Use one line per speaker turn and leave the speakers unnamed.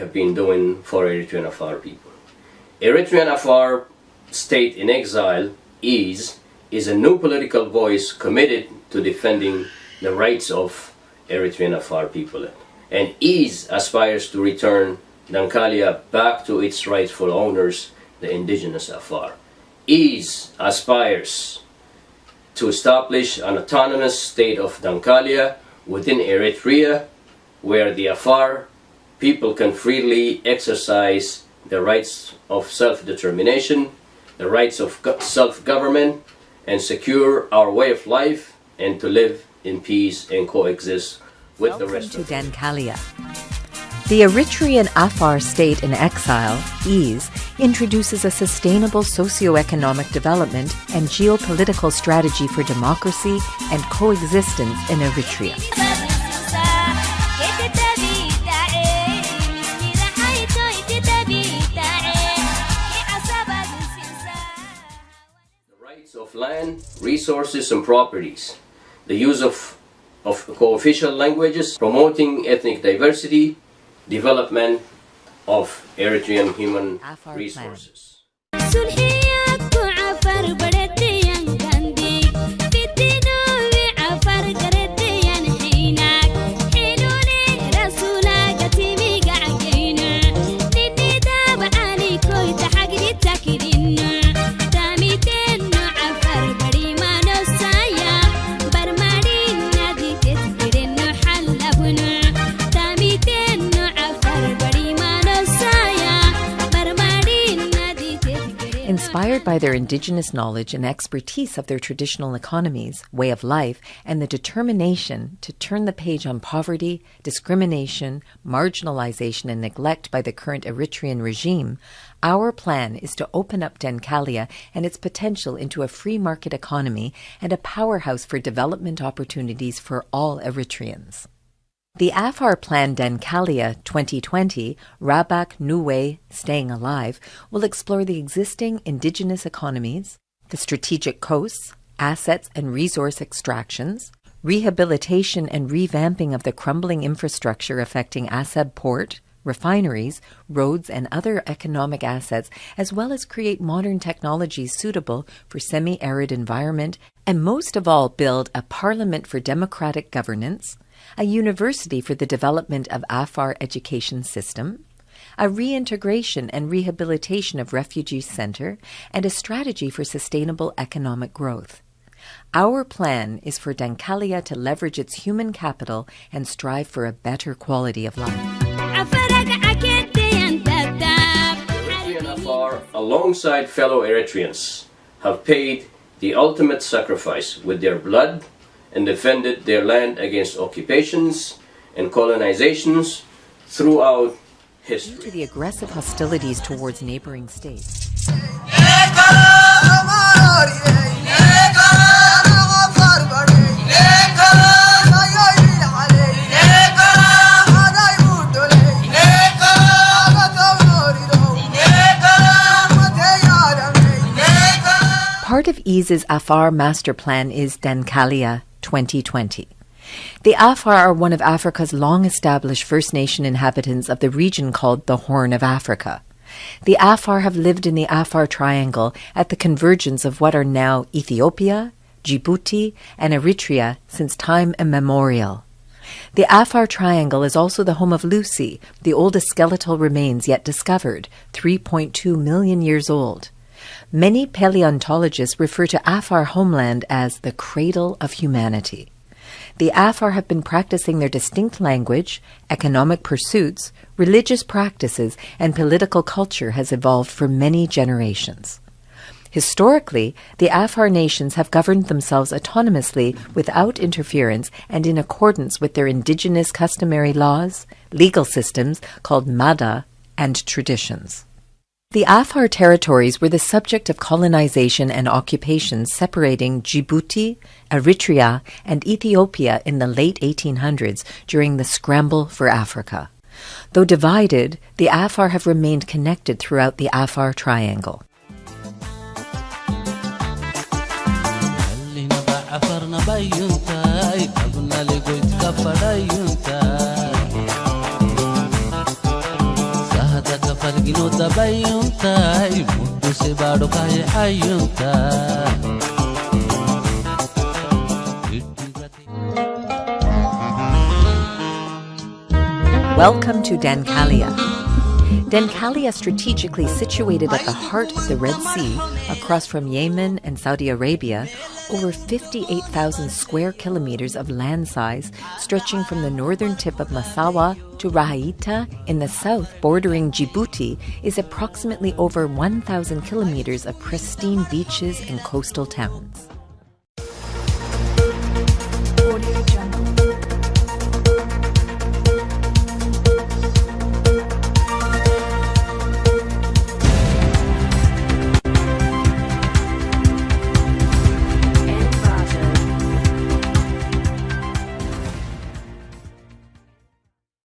have been doing for Eritrean Afar people. Eritrean Afar State in Exile, EASE, is a new political voice committed to defending the rights of Eritrean Afar people. And EASE aspires to return Dankalia back to its rightful owners, the indigenous Afar. EASE aspires to establish an autonomous state of Dankalia within Eritrea, where the Afar people can freely exercise the rights of self-determination, the rights of self-government, and secure our way of life, and to live in peace and coexist with the rest of
Welcome to Dankalia. The Eritrean Afar State in Exile, EASE, introduces a sustainable socio-economic development and geopolitical strategy for democracy and coexistence in Eritrea.
The rights of land, resources and properties, the use of co-official languages, promoting ethnic diversity, development of Eritrean human resources.
Inspired by their indigenous knowledge and expertise of their traditional economies, way of life, and the determination to turn the page on poverty, discrimination, marginalization, and neglect by the current Eritrean regime, our plan is to open up Dankalia and its potential into a free market economy and a powerhouse for development opportunities for all Eritreans. The Afar Plan Dankalia 2020, Rabak Nuwe Staying Alive, will explore the existing indigenous economies, the strategic coasts, assets and resource extractions, rehabilitation and revamping of the crumbling infrastructure affecting Asab Port, refineries, roads and other economic assets, as well as create modern technologies suitable for semi-arid environment, and most of all build a parliament for democratic governance, a university for the development of Afar education system, a reintegration and rehabilitation of refugee center, and a strategy for sustainable economic growth. Our plan is for Dankalia to leverage its human capital and strive for a better quality of life.
Eritrean Afar, alongside fellow Eritreans, have paid the ultimate sacrifice with their blood and defended their land against occupations and colonizations throughout history.
Due to the aggressive hostilities towards neighboring states, part of EASE's Afar Master Plan is Dankalia 2020. The Afar are one of Africa's long-established First Nation inhabitants of the region called the Horn of Africa. The Afar have lived in the Afar Triangle at the convergence of what are now Ethiopia, Djibouti, and Eritrea since time immemorial. The Afar Triangle is also the home of Lucy, the oldest skeletal remains yet discovered, 3.2 million years old. Many paleontologists refer to Afar homeland as the cradle of humanity. The Afar have been practicing their distinct language, economic pursuits, religious practices, and political culture has evolved for many generations. Historically, the Afar nations have governed themselves autonomously without interference and in accordance with their indigenous customary laws, legal systems called Mada, and traditions. The Afar territories were the subject of colonization and occupation separating Djibouti, Eritrea, and Ethiopia in the late 1800s during the Scramble for Africa. Though divided, the Afar have remained connected throughout the Afar Triangle.
farginoota bayyuuntaay mudduse baadho kaaye hayyuuntaay.
Welcome to Dankalia. Dankalia, strategically situated at the heart of the Red Sea, across from Yemen and Saudi Arabia, over 58,000 square kilometers of land size, stretching from the northern tip of Massawa to Rahaita in the south, bordering Djibouti, is approximately over 1,000 kilometers of pristine beaches and coastal towns.